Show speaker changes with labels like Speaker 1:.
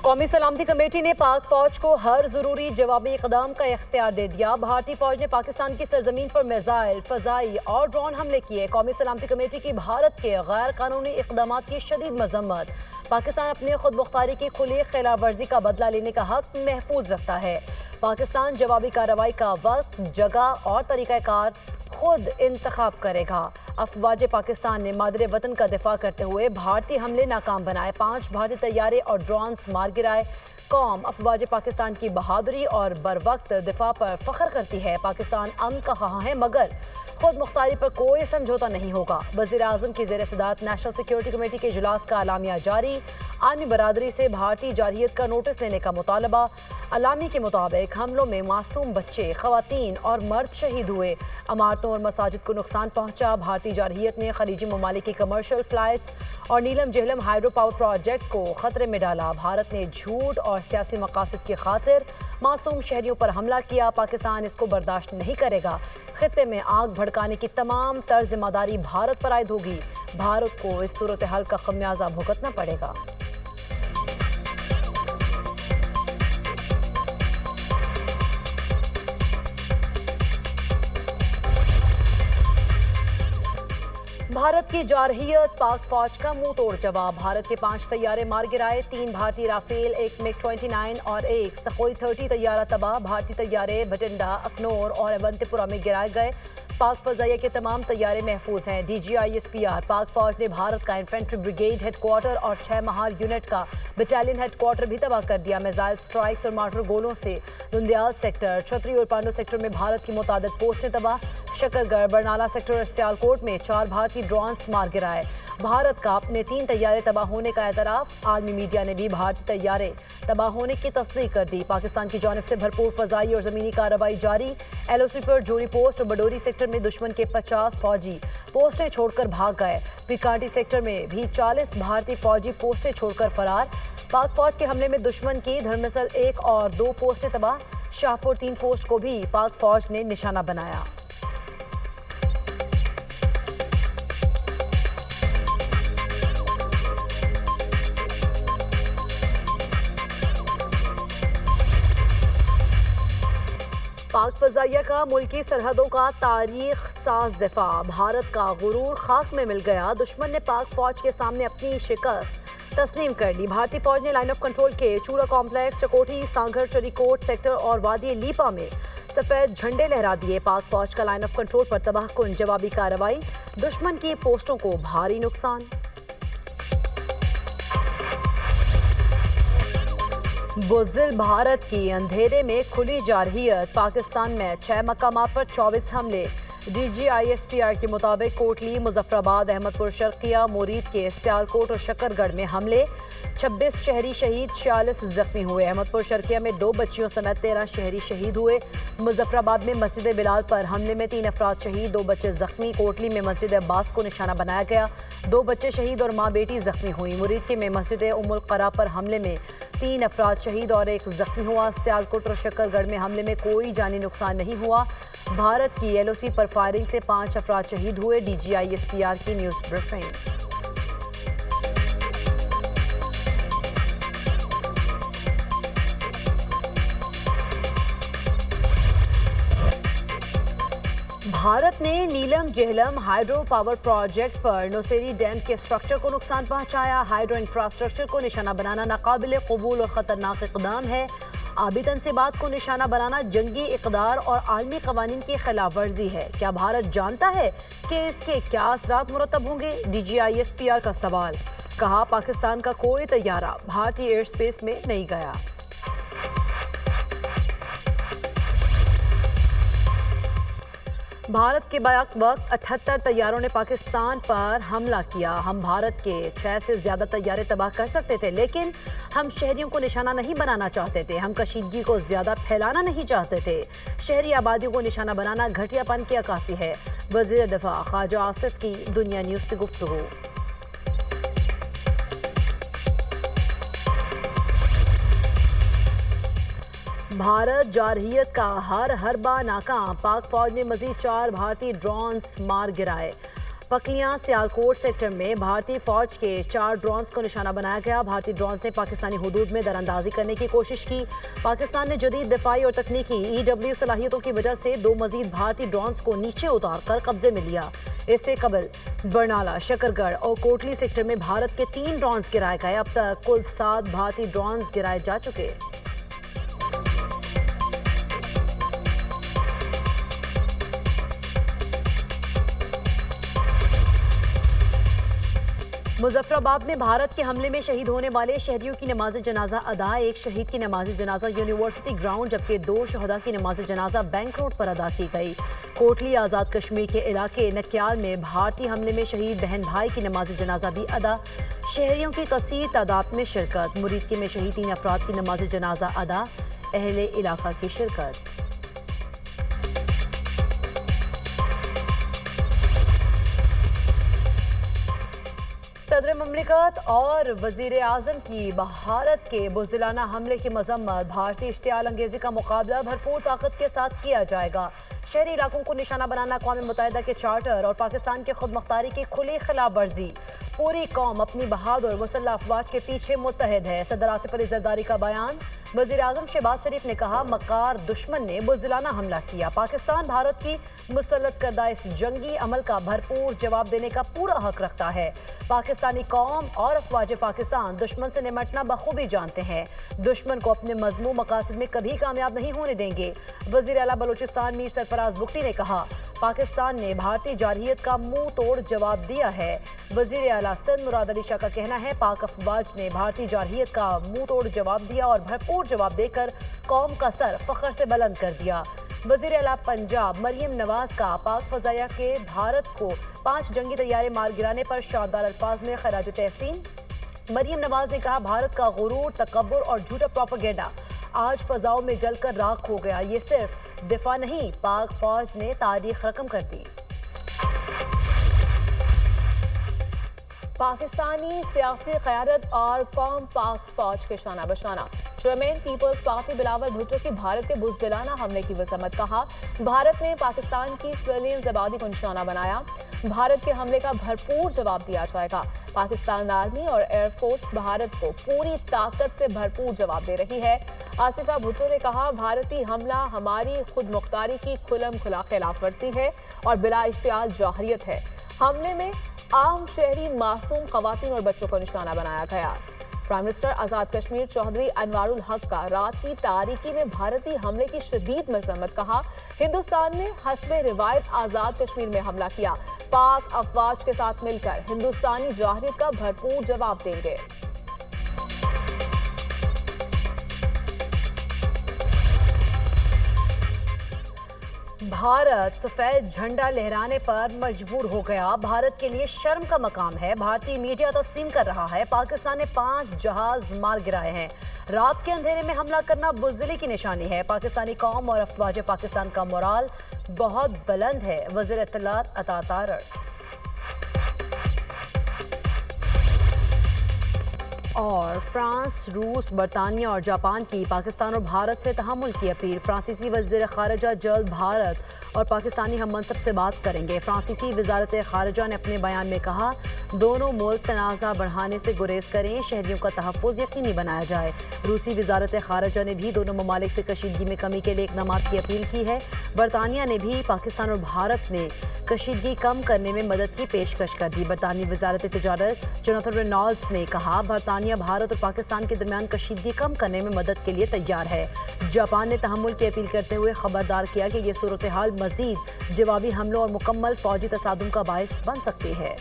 Speaker 1: قومی سلامتی کمیٹی نے پاک فوج کو ہر ضروری جوابی اقدام کا اختیار دے دیا۔ بھارتی فوج نے پاکستان کی سرزمین پر میزائل، فضائی اور ڈرون حملے کیے۔ قومی سلامتی کمیٹی کی بھارت کے غیر قانونی اقدامات کی شدید مذمت۔ پاکستان اپنی خود مختاری کی کھلی خلاف ورزی کا بدلہ لینے کا حق محفوظ رکھتا ہے۔ پاکستان جوابی کارروائی کا وقت، جگہ اور طریقہ کار خود انتخاب کرے گا۔ افواج پاکستان نے مادر وطن کا دفاع کرتے ہوئے بھارتی حملے ناکام بنائے۔ 5 بھارتی طیارے اور ڈرونز مار گرائے۔ قوم افواج پاکستان کی بہادری اور بروقت دفاع پر فخر کرتی ہے۔ پاکستان امن کا خواہاں ہے مگر خود مختاری پر کوئی سمجھوتہ نہیں ہوگا۔ وزیر اعظم کی زیر صدارت نیشنل سیکیورٹی کمیٹی کے اجلاس کا اعلامیہ جاری۔ عالمی برادری سے بھارتی جارحیت کا نوٹس لینے کا مطالبہ۔ اعلامیے کے مطابق حملوں میں معصوم بچے، خواتین اور مرد شہید ہوئے۔ عمارتوں اور مساجد کو نقصان پہنچا۔ بھارتی جارحیت نے خلیجی ممالک کی کمرشل فلائٹس اور نیلم جہلم ہائیڈرو پاور پروجیکٹ کو خطرے میں ڈالا۔ بھارت نے جھوٹ اور سیاسی مقاصد کی خاطر معصوم شہریوں پر حملہ کیا۔ پاکستان اس کو برداشت نہیں کرے گا۔ خطے میں آگ بھڑکانے کی تمام تر ذمہ داری بھارت پر عائد ہوگی۔ بھارت کو اس صورتحال کا خمیازہ بھگتنا پڑے گا۔ بھارت کی جارحیت، پاک فوج کا منہ توڑ جواب۔ بھارت کے 5 طیارے مار گرائے، 3 بھارتی رافیل، 1 MiG 29 اور 1 سخوئی 30 طیارہ تباہ۔ بھارتی طیارے بھٹنڈا، اکنور اور اونتی پورہ میں گرائے گئے۔ پاک فضائیہ کے تمام طیارے محفوظ ہیں۔ DGISPR پاک فوج نے بھارت کا انفینٹری بریگیڈ ہیڈ کوارٹر اور 6 مہار یونٹ کا بٹالین ہیڈ کوارٹر بھی تباہ کر دیا۔ میزائل سٹرائکس اور مارٹر گولوں سے دندیال سیکٹر، چھتری اور پانڈو سیکٹر میں بھارت کی متعدد پوسٹیں تباہ۔ شکرگڑھ، برنالہ سیکٹر اور سیالکوٹ میں 4 بھارتی ڈرونز مار گرائے۔ بھارت کا اپنے 3 طیارے تباہ ہونے کا اعتراف۔ عالمی میڈیا نے بھی بھارتی طیارے تباہ ہونے کی تصدیق کر دی۔ پاکستان کی جانب سے بھرپور فضائی اور زمینی کارروائی جاری۔ LOC پر جوڑی پوسٹ اور بڈوری سیکٹر میں دشمن کے 50 فوجی پوسٹیں چھوڑ کر بھاگ گئے۔ پیکانٹی سیکٹر میں بھی 40 بھارتی فوجی پوسٹیں چھوڑ کر فرار۔ پاک فوج کے حملے میں دشمن کی دھرمسل 1 اور 2 پوسٹیں تباہ۔ شاہپور 3 پوسٹ کو بھی پاک فوج نے نشانہ بنایا۔ پاک فضائیہ کا ملکی سرحدوں کا تاریخ ساز دفاع۔ بھارت کا غرور خاک میں مل گیا۔ دشمن نے پاک فوج کے سامنے اپنی شکست تسلیم کر لی۔ بھارتی فوج نے لائن آف کنٹرول کے چورا کمپلیکس، چکوٹھی، سانگھر، چری کوٹ سیکٹر اور وادی لیپا میں سفید جھنڈے لہرا دیے۔ پاک فوج کا لائن آف کنٹرول پر تباہ کن جوابی کارروائی۔ دشمن کی پوسٹوں کو بھاری نقصان۔ بزدل بھارت کی اندھیرے میں کھلی جارحیت۔ پاکستان میں 6 مقامات پر 24 حملے۔ DGISPR کے مطابق کوٹلی، مظفر آباد، احمد پور شرقیہ، مورید کے سیالکوٹ اور شکرگڑھ میں حملے۔ 26 شہری شہید، 46 زخمی ہوئے۔ احمد پور شرقیہ میں 2 بچیوں سمیت 13 شہری شہید ہوئے۔ مظفر آباد میں مسجد بلال پر حملے میں 3 افراد شہید، 2 بچے زخمی۔ کوٹلی میں مسجد عباس کو نشانہ بنایا گیا، 2 بچے شہید اور ماں بیٹی زخمی ہوئی۔ مرید کے میں مسجد ام القرا پر حملے میں 3 افراد شہید اور 1 زخمی ہوا۔ سیالکوٹ اور شکرگڑھ میں حملے میں کوئی جانی نقصان نہیں ہوا۔ بھارت کی LOC پر فائرنگ سے 5 افراد شہید ہوئے۔ DGISPR کی نیوز بریفنگ۔ بھارت نے Neelum Jhelum hydro power project پر نوسیری ڈیم کے اسٹرکچر کو نقصان پہنچایا۔ ہائیڈرو انفراسٹرکچر کو نشانہ بنانا ناقابل قبول اور خطرناک اقدام ہے۔ آبی تنصیبات کو نشانہ بنانا جنگی اقدار اور عالمی قوانین کی خلاف ورزی ہے۔ کیا بھارت جانتا ہے کہ اس کے کیا اثرات مرتب ہوں گے؟ DGISPR کا سوال۔ کہا پاکستان کا کوئی طیارہ بھارتی ایئر اسپیس میں نہیں گیا۔ بھارت کے بیک وقت 78 طیاروں نے پاکستان پر حملہ کیا۔ ہم بھارت کے 6 سے زیادہ طیارے تباہ کر سکتے تھے لیکن ہم شہریوں کو نشانہ نہیں بنانا چاہتے تھے۔ ہم کشیدگی کو زیادہ پھیلانا نہیں چاہتے تھے۔ شہری آبادیوں کو نشانہ بنانا گھٹیا پن کی عکاسی ہے۔ وزیر دفاع خواجہ آصف کی دنیا نیوز سے گفتگو۔ بھارت جارحیت کا ہر حربہ ناکام۔ پاک فوج نے مزید 4 بھارتی ڈرونز مار گرائے۔ پکلیاں سیالکوٹ سیکٹر میں بھارتی فوج کے 4 ڈرونز کو نشانہ بنایا گیا۔ بھارتی ڈرونز نے پاکستانی حدود میں دراندازی کرنے کی کوشش کی۔ پاکستان نے جدید دفاعی اور تکنیکی EW صلاحیتوں کی وجہ سے 2 مزید بھارتی ڈرونز کو نیچے اتار کر قبضے میں لیا۔ اس سے قبل برنالہ، شکرگڑھ اور کوٹلی سیکٹر میں بھارت کے 3 ڈرونز گرائے گئے۔ اب تک کل 7 بھارتی ڈرونز گرائے جا چکے۔ مظفر آباد میں بھارت کے حملے میں شہید ہونے والے شہریوں کی نماز جنازہ ادا۔ ایک شہید کی نماز جنازہ یونیورسٹی گراؤنڈ جبکہ 2 شہداء کی نماز جنازہ بینک روڈ پر ادا کی گئی۔ کوٹلی آزاد کشمیر کے علاقے نکیال میں بھارتی حملے میں شہید بہن بھائی کی نماز جنازہ بھی ادا۔ شہریوں کی کثیر تعداد میں شرکت۔ مریدکے میں شہید 3 افراد کی نماز جنازہ ادا، اہل علاقہ کی شرکت۔ صدر مملکت اور وزیر اعظم کی بھارت کے بزدلانہ حملے کی مذمت۔ بھارتی اشتعال انگیزی کا مقابلہ بھرپور طاقت کے ساتھ کیا جائے گا۔ شہری علاقوں کو نشانہ بنانا اقوام متحدہ کے چارٹر اور پاکستان کے خود مختاری کی کھلی خلاف ورزی۔ پوری قوم اپنی بہادر مسلح افواج کے پیچھے متحد ہے۔ صدر آصف علی زرداری کا بیان۔ وزیر اعظم شہباز شریف نے کہا مکار دشمن نے بزدلانہ حملہ کیا۔ پاکستان بھارت کی مسلط کردہ اس جنگی عمل کا بھرپور جواب دینے کا پورا حق رکھتا ہے۔ پاکستانی قوم اور افواج پاکستان دشمن سے نمٹنا بخوبی جانتے ہیں۔ دشمن کو اپنے مذموم مقاصد میں کبھی کامیاب نہیں ہونے دیں گے۔ وزیر اعلیٰ بلوچستان میر سرفراز بگٹی نے کہا پاکستان نے بھارتی جارحیت کا منہ توڑ جواب دیا ہے۔ وزیر اعلیٰ سندھ مراد علی شاہ کا کہنا ہے پاک افواج نے بھارتی جارحیت کا منہ توڑ جواب دیا اور بھرپور جواب دے کر قوم کا سر فخر سے بلند کر دیا۔ وزیر اعلیٰ پنجاب مریم نواز کا پاک فضائیہ کے بھارت کو 5 جنگی طیارے مار گرانے پر شاندار الفاظ میں خراج تحسین۔ مریم نواز نے کہا بھارت کا غرور، تکبر اور جھوٹا پروپیگنڈا آج فضاؤں میں جل کر راکھ ہو گیا۔ یہ صرف دفاع نہیں، پاک فوج نے تاریخ رقم کر دی۔ پاکستانی سیاسی قیادت اور قوم پاک فوج کے شانہ بشانہ۔ Chairman peoples party Bilawal Bhutto کی بھارت کے بزدلانہ حملے کی مذمت۔ کہا بھارت نے پاکستان کی سویلین آبادی کو نشانہ بنایا۔ بھارت کے حملے کا بھرپور جواب دیا جائے گا۔ پاکستان آرمی اور ایئر فورس بھارت کو پوری طاقت سے بھرپور جواب دے رہی ہے۔ آصفہ بھٹو نے کہا بھارتی حملہ ہماری خود مختاری کی کھلم کھلا خلاف ورزی ہے اور بلا اشتعال جارحیت ہے۔ حملے میں عام شہری، معصوم خواتین اور بچوں کو نشانہ بنایا گیا۔ پرائم منسٹر آزاد کشمیر چودھری انوار الحق کا رات کی تاریکی میں بھارتی حملے کی شدید مذمت۔ کہا ہندوستان نے حسب روایت آزاد کشمیر میں حملہ کیا۔ پاک افواج کے ساتھ مل کر ہندوستانی جارحیت کا بھرپور جواب دیں گے۔ بھارت سفید جھنڈا لہرانے پر مجبور ہو گیا۔ بھارت کے لیے شرم کا مقام ہے۔ بھارتی میڈیا تسلیم کر رہا ہے پاکستان نے 5 جہاز مار گرائے ہیں۔ رات کے اندھیرے میں حملہ کرنا بزدلی کی نشانی ہے۔ پاکستانی قوم اور افواج پاکستان کا مورال بہت بلند ہے۔ وزیر اطلاعات عطا تارڑ۔ اور فرانس، روس، برطانیہ اور جاپان کی پاکستان اور بھارت سے تحمل کی اپیل۔ فرانسیسی وزیر خارجہ جلد بھارت اور پاکستانی ہم منصب سے بات کریں گے۔ فرانسیسی وزارت خارجہ نے اپنے بیان میں کہا دونوں ملک تنازع بڑھانے سے گریز کریں، شہریوں کا تحفظ یقینی بنایا جائے۔ روسی وزارت خارجہ نے بھی دونوں ممالک سے کشیدگی میں کمی کے لیے اقدامات کی اپیل کی ہے۔ برطانیہ نے بھی پاکستان اور بھارت میں کشیدگی کم کرنے میں مدد کی پیشکش کر دی۔ برطانوی وزارت تجارت جوناتھن رینالڈز نے کہا برطانیہ بھارت اور پاکستان کے درمیان کشیدگی کم کرنے میں مدد کے لیے تیار ہے۔ جاپان نے تحمل کی اپیل کرتے ہوئے خبردار کیا کہ یہ صورتحال مزید جوابی حملوں اور مکمل فوجی تصادم کا باعث بن سکتی ہے۔